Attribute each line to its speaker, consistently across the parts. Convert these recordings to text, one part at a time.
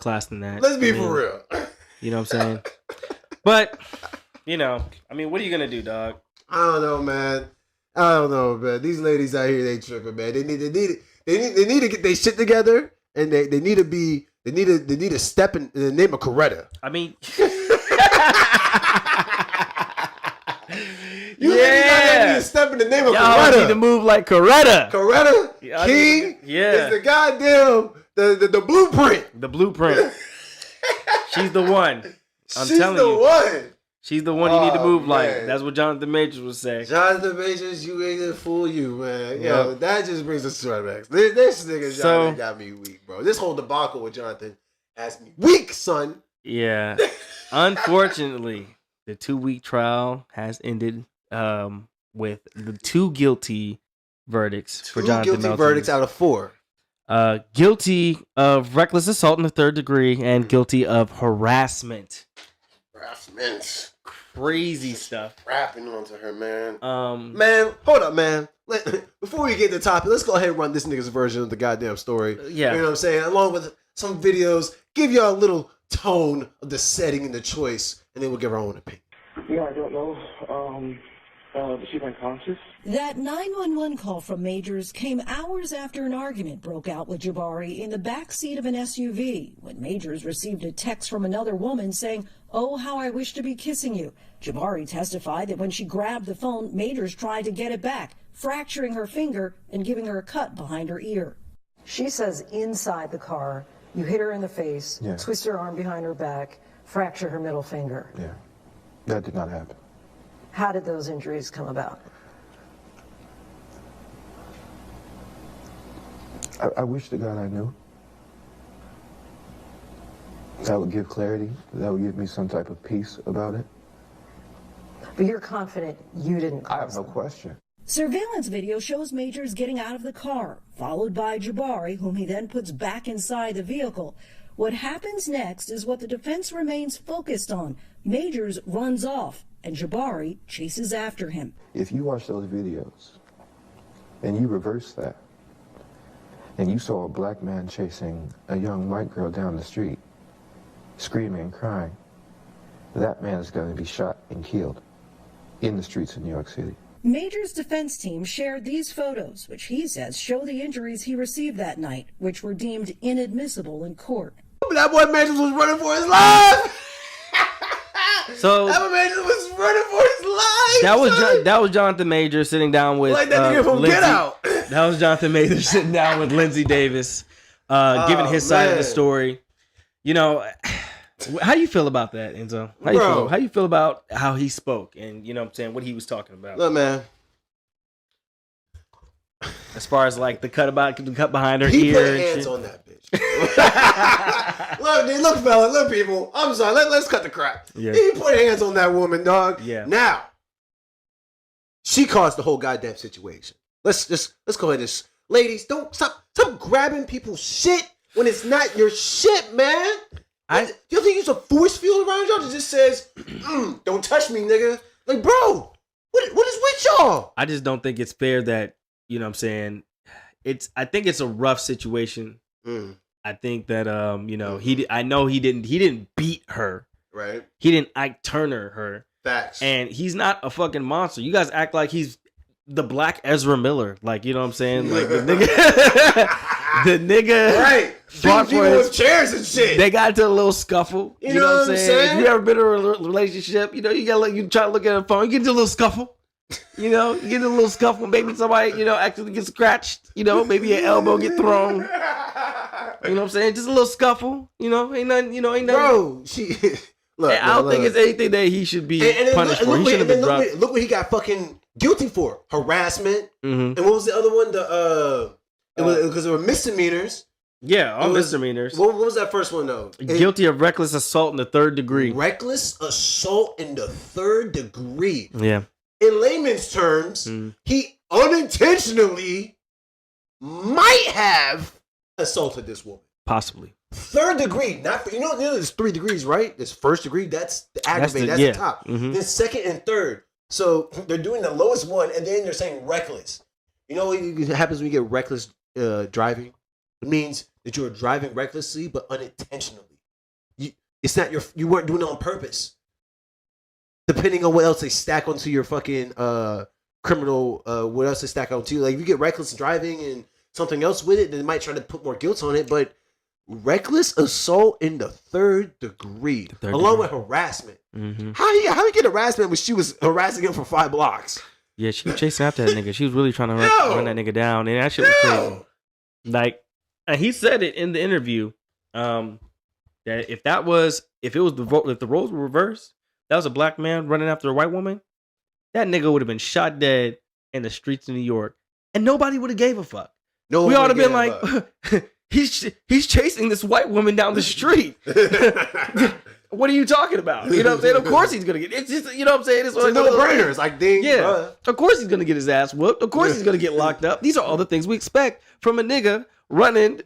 Speaker 1: class than that.
Speaker 2: Let's be for real.
Speaker 1: You know what I'm saying? But, you know, I mean, what are you going to do, dog?
Speaker 2: I don't know, man. These ladies out here, they tripping, man. They need to get their shit together, and they need to step in the name of Coretta.
Speaker 1: I mean,
Speaker 2: you need to step in the name of
Speaker 1: y'all
Speaker 2: Coretta.
Speaker 1: need to move like Coretta.
Speaker 2: Coretta King is the goddamn the blueprint.
Speaker 1: The blueprint. She's the one.
Speaker 2: She's the one.
Speaker 1: She's the one you need to move like. That's what Jonathan Majors was saying.
Speaker 2: Jonathan Majors, you ain't gonna fool you, man. Yo, that just brings us to our next. This nigga Jonathan got me weak, bro. This whole debacle with Jonathan has me weak, son.
Speaker 1: Yeah. Unfortunately, the 2-week trial has ended with the 2 guilty verdicts for Jonathan Melton. 2 guilty
Speaker 2: verdicts out of 4.
Speaker 1: Guilty of reckless assault in the 3rd degree and guilty of harassment. Crazy stuff.
Speaker 2: Rapping onto her, man. Man, hold up, man. Before we get to the topic, let's go ahead and run this nigga's version of the goddamn story.
Speaker 1: Yeah.
Speaker 2: You know what I'm saying? Along with some videos, give y'all a little tone of the setting and the choice, and then we'll give our own opinion.
Speaker 3: Yeah, I don't know. She's unconscious.
Speaker 4: That 911 call from Majors came hours after an argument broke out with Jabari in the back seat of an SUV when Majors received a text from another woman saying, "Oh, how I wish to be kissing you." Jabari testified that when she grabbed the phone, Majors tried to get it back, fracturing her finger and giving her a cut behind her ear. She says inside the car, you hit her in the face, twist her arm behind her back, fracture her middle finger.
Speaker 5: Yeah, that did not happen.
Speaker 4: How did those injuries come about?
Speaker 5: I wish to God I knew. That would give clarity. That would give me some type of peace about it.
Speaker 4: But you're confident you didn't cause
Speaker 5: I have no question.
Speaker 4: Surveillance video shows Majors getting out of the car, followed by Jabari, whom he then puts back inside the vehicle. What happens next is what the defense remains focused on. Majors runs off, and Jabari chases after him.
Speaker 5: If you watch those videos, and you reverse that, and you saw a black man chasing a young white girl down the street, screaming and crying, that man is going to be shot and killed in the streets of New York City.
Speaker 4: Major's defense team shared these photos, which he says show the injuries he received that night, which were deemed inadmissible in court.
Speaker 2: That boy Majors was running for his life.
Speaker 1: So
Speaker 2: that boy Majors was running for his life.
Speaker 1: That was Jonathan Majors sitting down with
Speaker 2: like that nigga from Get Out.
Speaker 1: That was Jonathan Majors sitting down with Lindsay Davis, giving his side of the story. You know, how do you feel about that, Enzo? How you feel about how he spoke and, you know what I'm saying, what he was talking about?
Speaker 2: Look, man.
Speaker 1: As far as like the cut behind her
Speaker 2: he
Speaker 1: ear.
Speaker 2: He put hands on that bitch. look, fella, look, people. I'm sorry. Let's cut the crap.
Speaker 1: Yeah.
Speaker 2: He put hands on that woman, dog.
Speaker 1: Yeah.
Speaker 2: Now, she caused the whole goddamn situation. Let's go ahead and ladies, don't stop grabbing people's shit when it's not your shit, man. Do you think there's a force field around y'all that just says, "Don't touch me, nigga"? Like, bro, what is with y'all?
Speaker 1: I just don't think it's fair that, you know what I'm saying, I think it's a rough situation. I think that you know, I know he didn't beat her.
Speaker 2: Right.
Speaker 1: He didn't Ike Turner her.
Speaker 2: Facts.
Speaker 1: And he's not a fucking monster. You guys act like he's the black Ezra Miller. Like, you know what I'm saying? Like the nigga
Speaker 2: right. Beating people with chairs and shit.
Speaker 1: They got into a little scuffle.
Speaker 2: You know what I'm saying?
Speaker 1: You ever been in a relationship? You know, you try to look at a phone, you get into a little scuffle. You know, you get in a little scuffle, maybe somebody, you know, actually gets scratched, you know, maybe an elbow get thrown. You know what I'm saying? Just a little scuffle, you know, ain't nothing.
Speaker 2: Bro, look,
Speaker 1: I don't think it's anything that he should be punished for. He should have been dropped.
Speaker 2: Look what he got fucking guilty for. Harassment. And what was the other one? It was because there were misdemeanors.
Speaker 1: Yeah, all misdemeanors.
Speaker 2: What was that first one, though?
Speaker 1: Guilty of reckless assault in the 3rd degree.
Speaker 2: Reckless assault in the 3rd degree.
Speaker 1: Yeah.
Speaker 2: In layman's terms, he unintentionally might have assaulted this woman.
Speaker 1: Possibly.
Speaker 2: 3rd degree, not, you know, there's 3 degrees, right? There's 1st degree, that's the aggravated, that's the top. Then 2nd and 3rd. So they're doing the lowest one, and then they're saying reckless. You know what happens when you get reckless driving? It means that you're driving recklessly, but unintentionally. it's not you weren't doing it on purpose. Depending on what else they stack onto your fucking criminal, what else they stack onto you. Like if you get reckless driving and something else with it, then they might try to put more guilt on it. But reckless assault in the third degree, along with harassment.
Speaker 1: Mm-hmm.
Speaker 2: How you get harassment when she was harassing him for 5 blocks?
Speaker 1: Yeah, she was chasing after that nigga. She was really trying to run that nigga down, and that shit was crazy. Like, and he said it in the interview, that if the roles were reversed, that was a black man running after a white woman, that nigga would have been shot dead in the streets of New York, and nobody would have gave a fuck.
Speaker 2: No,
Speaker 1: we ought to been like, he's chasing this white woman down the street. What are you talking about? You know what I'm saying? Of course he's gonna get. It's just, you know what I'm saying? It's a
Speaker 2: no-brainer. It's like, ding,
Speaker 1: yeah.
Speaker 2: bruh.
Speaker 1: Of course he's gonna get his ass whooped. Of course he's gonna get locked up. These are all the things we expect from a nigga running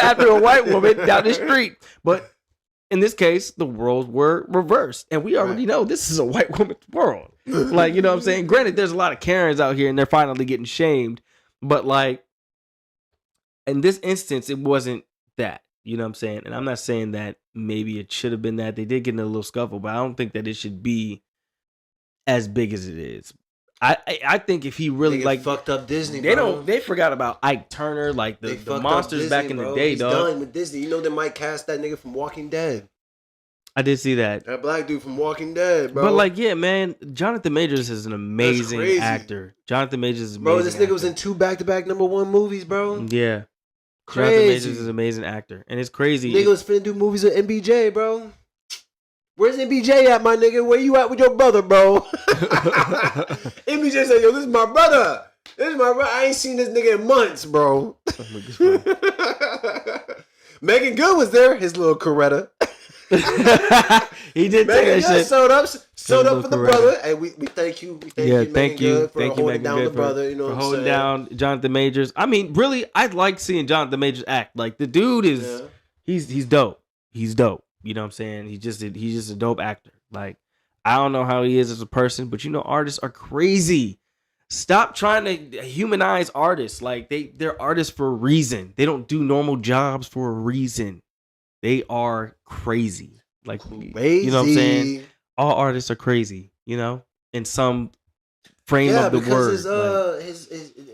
Speaker 1: after a white woman down the street. But in this case, the roles were reversed, and we already know this is a white woman's world. Like, you know what I'm saying? Granted, there's a lot of Karens out here, and they're finally getting shamed. But like, in this instance, it wasn't that. You know what I'm saying? And I'm not saying that maybe it should have been that. They did get in a little scuffle, but I don't think that it should be as big as it is. I think if he really like
Speaker 2: fucked up Disney,
Speaker 1: they forgot about Ike Turner, like the monsters Disney, back in the day,
Speaker 2: He's
Speaker 1: dog.
Speaker 2: done with Disney. You know they might cast that nigga from Walking Dead.
Speaker 1: I did see that.
Speaker 2: That black dude from Walking Dead, bro.
Speaker 1: But like, yeah, man, Jonathan Majors is an amazing actor. Jonathan Majors is amazing.
Speaker 2: Bro, this nigga
Speaker 1: actor.
Speaker 2: was in 2 back-to-back #1 movies, bro.
Speaker 1: Yeah.
Speaker 2: Crazy.
Speaker 1: Jonathan Majors is an amazing actor. And it's crazy.
Speaker 2: Nigga was finna do movies with MBJ, bro. Where's MBJ at, my nigga? Where you at with your brother, bro? MBJ said, yo, this is my brother. This is my brother. I ain't seen this nigga in months, bro. Megan Good was there, his little Coretta.
Speaker 1: He did take that shit.
Speaker 2: Showed up for the brother. Hey, we thank you. We thank you,
Speaker 1: thank you.
Speaker 2: Good, for holding down the brother. You know,
Speaker 1: for
Speaker 2: what I'm
Speaker 1: holding
Speaker 2: saying?
Speaker 1: down Jonathan Majors. I mean, really, I'd like seeing Jonathan Majors act. Like the dude is, he's dope. He's dope. You know what I'm saying? He's just a dope actor. Like, I don't know how he is as a person, but you know, artists are crazy. Stop trying to humanize artists. Like they're artists for a reason. They don't do normal jobs for a reason. They are crazy. Like,
Speaker 2: crazy.
Speaker 1: You know what I'm saying? All artists are crazy, you know, in some frame of the word.
Speaker 2: His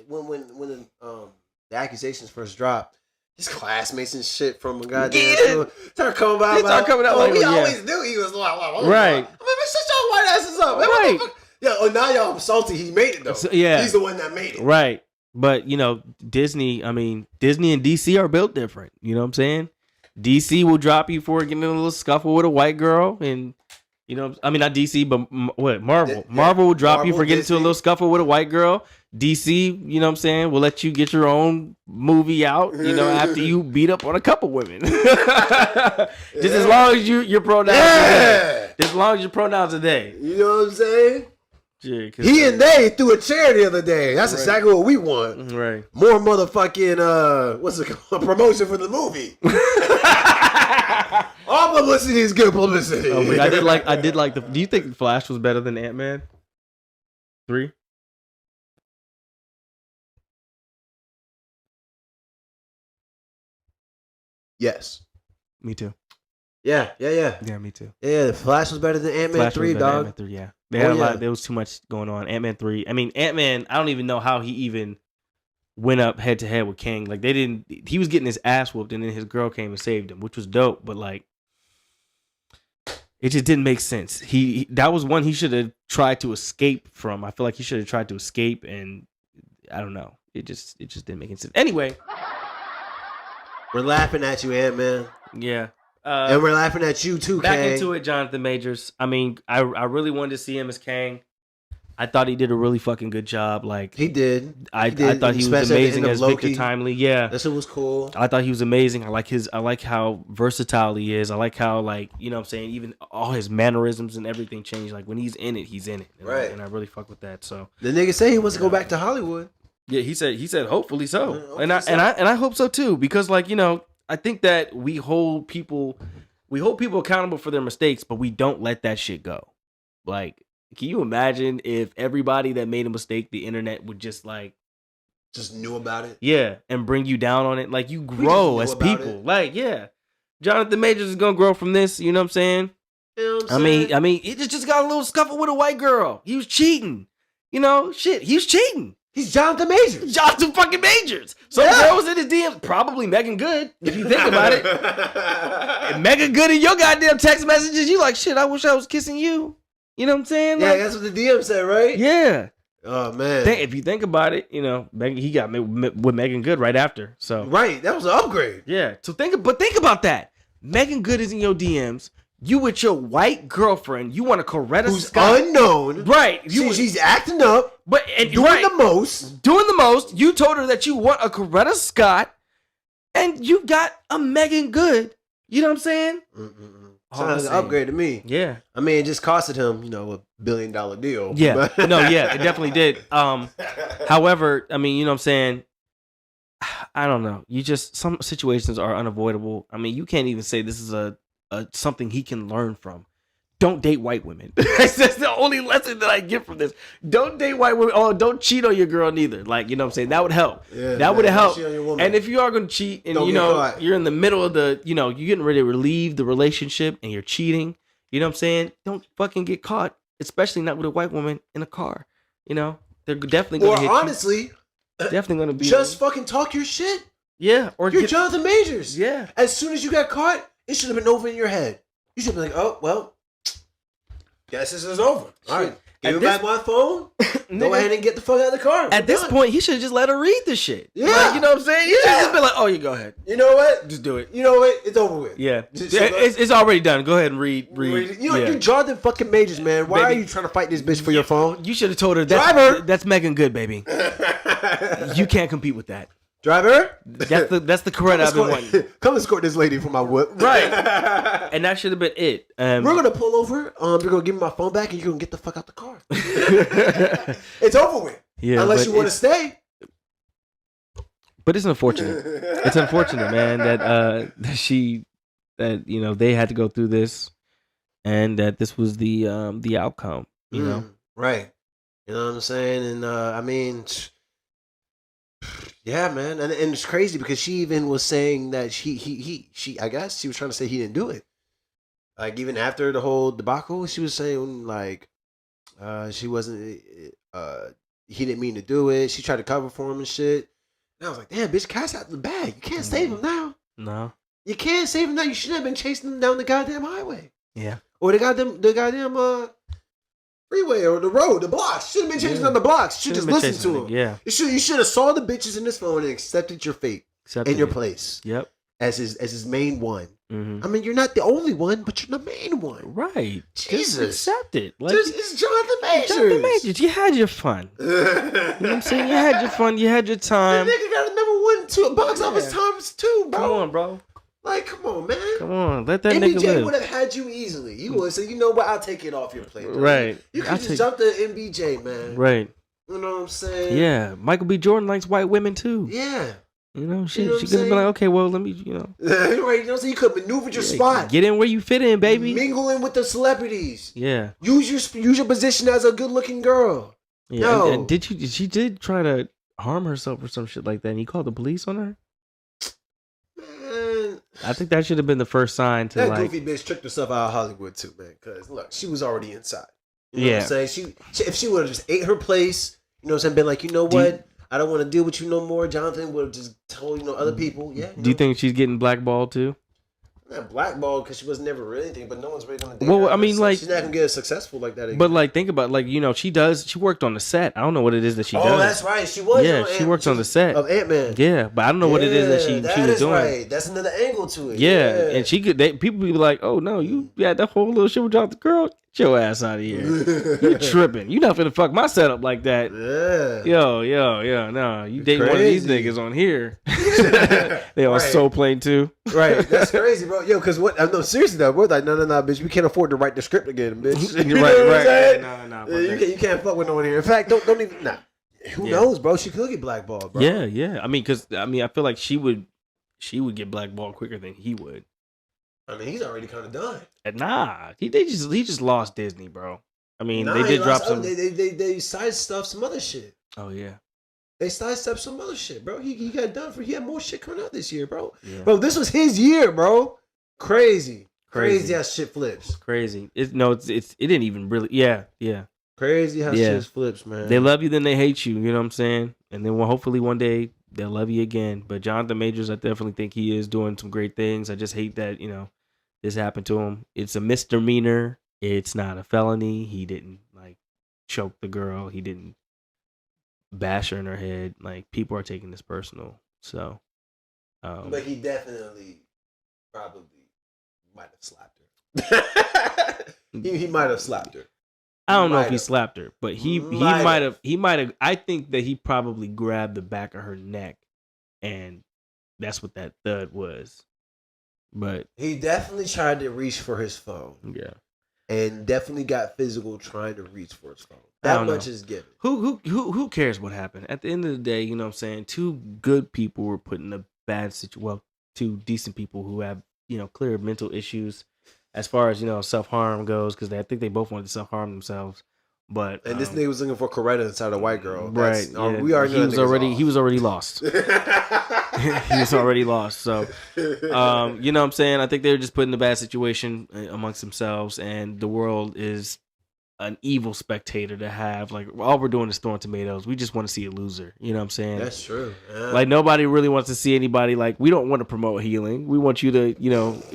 Speaker 2: when the accusations first dropped, his classmates and shit from a goddamn school started coming out.
Speaker 1: Like,
Speaker 2: we always knew he was like,
Speaker 1: right.
Speaker 2: I mean, shut y'all white asses up, man.
Speaker 1: Right.
Speaker 2: Yeah, now y'all salty. He made it though.
Speaker 1: So, yeah,
Speaker 2: he's the one that made it.
Speaker 1: Right. But you know, Disney and DC are built different. You know what I'm saying? DC will drop you for getting in a little scuffle with a white girl, and you know, I mean not DC, but Marvel. Marvel will drop you for getting into a little scuffle with a white girl. DC, you know what I'm saying, will let you get your own movie out, you know, after you beat up on a couple women. Just as long as your pronouns are as long as your pronouns are they.
Speaker 2: You know what I'm saying?
Speaker 1: Yeah,
Speaker 2: he and they threw a chair the other day. That's exactly what we want.
Speaker 1: Right.
Speaker 2: More motherfucking what's it called? Promotion for the movie. All publicity is good publicity.
Speaker 1: Oh, wait, I did like the. Do you think Flash was better than Ant-Man 3?
Speaker 2: Yes.
Speaker 1: Me too.
Speaker 2: Yeah,
Speaker 1: me too.
Speaker 2: Yeah, the Flash was better than Ant-Man 3, dog.
Speaker 1: Ant-Man 3, yeah. They had a lot. There was too much going on. Ant-Man 3. I mean, Ant-Man, I don't even know how he even went up head to head with Kang. Like, he was getting his ass whooped, and then his girl came and saved him, which was dope, but like, it just didn't make sense. That was one he should have tried to escape from. I feel like he should have tried to escape, and I don't know. It just didn't make any sense. Anyway.
Speaker 2: We're laughing at you, Ant-Man.
Speaker 1: Yeah.
Speaker 2: And we're laughing at you too,
Speaker 1: back
Speaker 2: Kang.
Speaker 1: into it, Jonathan Majors. I mean, I really wanted to see him as Kang. I thought he did a really fucking good job. Like
Speaker 2: he did.
Speaker 1: I thought he was amazing as Victor Timely. Yeah,
Speaker 2: that shit was cool.
Speaker 1: I thought he was amazing. I like how versatile he is. I like how, like, you know what I'm saying, even all his mannerisms and everything changed. Like when he's in it, he's in it.
Speaker 2: Right.
Speaker 1: And I really fuck with that. So
Speaker 2: the nigga say he wants to go back to Hollywood.
Speaker 1: Yeah, he said hopefully so. And I hope so too, because like, you know, I think that we hold people accountable for their mistakes, but we don't let that shit go. Like, can you imagine if everybody that made a mistake, the internet would just
Speaker 2: knew about it?
Speaker 1: Yeah, and bring you down on it. Like, you grow as people. Like, yeah. Jonathan Majors is gonna grow from this. You know what I'm saying?
Speaker 2: You know what I'm saying?
Speaker 1: I mean, he just got a little scuffle with a white girl. He was cheating. You know, shit, he was cheating.
Speaker 2: He's Jonathan Majors.
Speaker 1: Jonathan fucking Majors. Some girl was in his DMs, probably Megan Good, if you think about it. And Megan Good in your goddamn text messages, you like, shit, I wish I was kissing you. You know what I'm saying?
Speaker 2: Yeah,
Speaker 1: Like,
Speaker 2: that's what the DM said, right?
Speaker 1: yeah.
Speaker 2: Oh man.
Speaker 1: If you think about it, you know, he got with Megan Good right after. So
Speaker 2: Right, that was an upgrade.
Speaker 1: yeah. So think about that. Megan Good is in your DMs. You with your white girlfriend. You want to Coretta
Speaker 2: Who's
Speaker 1: Scott.
Speaker 2: unknown.
Speaker 1: Right.
Speaker 2: She's acting up.
Speaker 1: But and
Speaker 2: Doing
Speaker 1: right,
Speaker 2: the most.
Speaker 1: Doing the most. You told her that you want a Coretta Scott, and you got a Megan Good. You know what I'm saying?
Speaker 2: Sounds an upgrade to me.
Speaker 1: Yeah.
Speaker 2: I mean, it just costed him, $1 billion deal.
Speaker 1: Yeah.
Speaker 2: But-
Speaker 1: No, yeah, it definitely did. However, I mean, you know what I'm saying? I don't know. Some situations are unavoidable. I mean, you can't even say this is a something he can learn from. Don't date white women. That's the only lesson that I get from this. Don't date white women. Oh, don't cheat on your girl neither. Like, you know what I'm saying? That would help.
Speaker 2: Yeah,
Speaker 1: that would
Speaker 2: don't
Speaker 1: help.
Speaker 2: cheat on your woman.
Speaker 1: And if you are going to cheat and,
Speaker 2: Don't get caught.
Speaker 1: you're in the middle of you're getting ready to relieve the relationship and you're cheating, you know what I'm saying? Don't fucking get caught, especially not with a white woman in a car. You know? They're definitely going to hit
Speaker 2: honestly,
Speaker 1: you. Definitely going to be.
Speaker 2: just fucking talk your shit.
Speaker 1: Yeah. Or
Speaker 2: You're Jonathan Majors.
Speaker 1: Yeah.
Speaker 2: As soon as you got caught, it should have been over in your head. You should be like, oh, well, guess this is over. All right. Give me back my phone. Go ahead and get the fuck out of the car.
Speaker 1: At this point, he should have just let her read the shit.
Speaker 2: Yeah.
Speaker 1: Like, you know what I'm saying? He should have just been like, oh, you go ahead.
Speaker 2: You know what?
Speaker 1: Just do it.
Speaker 2: You know what? It's over with.
Speaker 1: Yeah.
Speaker 2: Just-
Speaker 1: It's already done. Go ahead and read.
Speaker 2: You're Jonathan fucking Majors, man. Why
Speaker 1: Baby.
Speaker 2: are you trying to fight this bitch for your phone?
Speaker 1: You should have told her
Speaker 2: Driver.
Speaker 1: that's Megan Good, baby. You can't compete with that.
Speaker 2: Driver?
Speaker 1: That's the Coretta I've been wanting.
Speaker 2: Come escort this lady from my whip.
Speaker 1: Right. And that should have been it.
Speaker 2: We're gonna pull over. You're gonna give me my phone back, and you're gonna get the fuck out the car. It's over with.
Speaker 1: Yeah,
Speaker 2: unless
Speaker 1: but
Speaker 2: you want to stay.
Speaker 1: But it's unfortunate. It's unfortunate, man, that they had to go through this, and that this was the outcome. You know,
Speaker 2: right? You know what I'm saying? And I mean, yeah, man. And it's crazy because she even was saying that she I guess she was trying to say he didn't do it. Like even after the whole debacle, she was saying like she wasn't. He didn't mean to do it. She tried to cover for him and shit. And I was like, damn, bitch, cat's out of the bag. You can't save him now.
Speaker 1: no,
Speaker 2: You can't save him now. You shouldn't have been chasing him down the goddamn highway.
Speaker 1: yeah,
Speaker 2: Or the goddamn freeway or the road, the blocks. Should have been chasing down the blocks. Should just listen to him.
Speaker 1: Yeah,
Speaker 2: You should have saw the bitches in this phone and accepted your fate in your place
Speaker 1: Yep.
Speaker 2: as his main one.
Speaker 1: Mm-hmm.
Speaker 2: I mean, you're not the only one, but you're the main one.
Speaker 1: Right.
Speaker 2: Jesus.
Speaker 1: Just accept it. Like,
Speaker 2: It's Jonathan Majors.
Speaker 1: Jonathan Majors, you had your fun. You know what I'm saying? You had your fun. You had your
Speaker 2: That
Speaker 1: time.
Speaker 2: nigga got a number 1 box office times 2, bro.
Speaker 1: Come on, bro.
Speaker 2: Like, come on, man.
Speaker 1: Come on. Let that nigga
Speaker 2: MBJ would
Speaker 1: live.
Speaker 2: have had you easily. He would say, you know what? I'll take it off your plate. Bro.
Speaker 1: Right.
Speaker 2: You
Speaker 1: I'll
Speaker 2: could just
Speaker 1: take-
Speaker 2: jump to MBJ, man.
Speaker 1: Right.
Speaker 2: You know what I'm saying?
Speaker 1: Yeah. Michael B. Jordan likes white women too.
Speaker 2: Yeah.
Speaker 1: You know, shit.
Speaker 2: know what
Speaker 1: She
Speaker 2: I'm
Speaker 1: could have been
Speaker 2: saying?
Speaker 1: like, okay, well, let me,
Speaker 2: right. You know what I'm saying? You could maneuver your spot.
Speaker 1: get in where you fit in, baby.
Speaker 2: Mingling with the celebrities.
Speaker 1: Yeah.
Speaker 2: Use your position as a good looking girl.
Speaker 1: Yeah.
Speaker 2: No.
Speaker 1: And she did try to harm herself or some shit like that, and he called the police on her?
Speaker 2: Man,
Speaker 1: I think that should have been the first sign to
Speaker 2: that
Speaker 1: like.
Speaker 2: goofy bitch tricked herself out of Hollywood too, man. Because look, she was already inside. You know
Speaker 1: Yeah.
Speaker 2: what I'm saying? She if she would have just ate her place, you know what I'm saying, been like, you know what? I don't want to deal with you no more. Jonathan would have just told, other people. Yeah.
Speaker 1: Do you think she's getting blackballed too?
Speaker 2: Not blackballed because she was never really anything, but no one's really gonna date
Speaker 1: Well,
Speaker 2: her.
Speaker 1: I mean,
Speaker 2: So
Speaker 1: like-
Speaker 2: she's not gonna get as successful like that again.
Speaker 1: But like, think about she worked on the set. I don't know what it is that she does.
Speaker 2: Oh, that's right. She was.
Speaker 1: Yeah, she works on the set
Speaker 2: of Ant-Man.
Speaker 1: Yeah, but I don't know what it is that she was doing.
Speaker 2: Right. That's another angle to it.
Speaker 1: Yeah, and people be like, "Oh no, you had that whole little shit with the girl. Get your ass out of here. You tripping. You not finna fuck my setup like that."
Speaker 2: Yeah.
Speaker 1: Yo, no, you dating one of these
Speaker 2: Crazy.
Speaker 1: niggas on here. They on
Speaker 2: Right.
Speaker 1: Soul Plane too.
Speaker 2: Right. That's crazy, bro. Yo, because what? No, seriously though, we're like, no, bitch. We can't afford to write the script again, bitch. You know what I'm saying?
Speaker 1: No.
Speaker 2: Yeah, you can't fuck with no one here. In fact, don't even. Nah. Who knows, bro? She could get blackballed, bro.
Speaker 1: Yeah. I mean, I feel like she would get blackballed quicker than he would.
Speaker 2: I mean, he's already kind of done.
Speaker 1: Nah, he just lost Disney, bro. I mean,
Speaker 2: Nah,
Speaker 1: they
Speaker 2: he
Speaker 1: did drop
Speaker 2: lost
Speaker 1: some.
Speaker 2: They sidestepped some other shit.
Speaker 1: Oh yeah.
Speaker 2: They sidestepped some other shit, bro. He got done for. He had more shit coming out this year, bro.
Speaker 1: Yeah.
Speaker 2: Bro, this was his year, bro. Crazy how shit flips.
Speaker 1: Crazy. It didn't even really. Yeah.
Speaker 2: Crazy how shit flips, man.
Speaker 1: They love you, then they hate you. You know what I'm saying? And then hopefully one day they'll love you again. But Jonathan Majors, I definitely think he is doing some great things. I just hate that this happened to him. It's a misdemeanor. It's not a felony. He didn't choke the girl. He didn't bash her in her head. Like, people are taking this personal. So,
Speaker 2: but he definitely probably might have slapped her. he might have slapped her.
Speaker 1: I don't know if he slapped her, but he might have. I think that he probably grabbed the back of her neck, and that's what that thud was. But
Speaker 2: he definitely tried to reach for his phone.
Speaker 1: Yeah,
Speaker 2: and definitely got physical trying to reach for his phone. That much is given.
Speaker 1: Who cares what happened? At the end of the day, you know what I'm saying? Two good people were put in a bad situation. Well, two decent people who have clear mental issues. As far as self-harm goes, because I think they both wanted to self-harm themselves, but
Speaker 2: this nigga was looking for Coretta inside a white girl,
Speaker 1: right?
Speaker 2: We are.
Speaker 1: He was already lost. He was already lost. So, you know what I'm saying? I think they were just put in a bad situation amongst themselves, and the world is an evil spectator to have. Like, all we're doing is throwing tomatoes. We just want to see a loser. You know what I'm saying?
Speaker 2: That's true. Yeah.
Speaker 1: Like, nobody really wants to see anybody. Like, we don't want to promote healing. We want you to,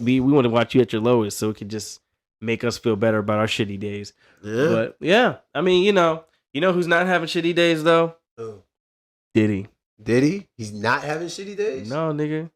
Speaker 1: we want to watch you at your lowest so it can just make us feel better about our shitty days.
Speaker 2: Yeah.
Speaker 1: But yeah, I mean, you know who's not having shitty days though?
Speaker 2: Who?
Speaker 1: Diddy.
Speaker 2: Diddy? He's not having shitty days?
Speaker 1: No, nigga.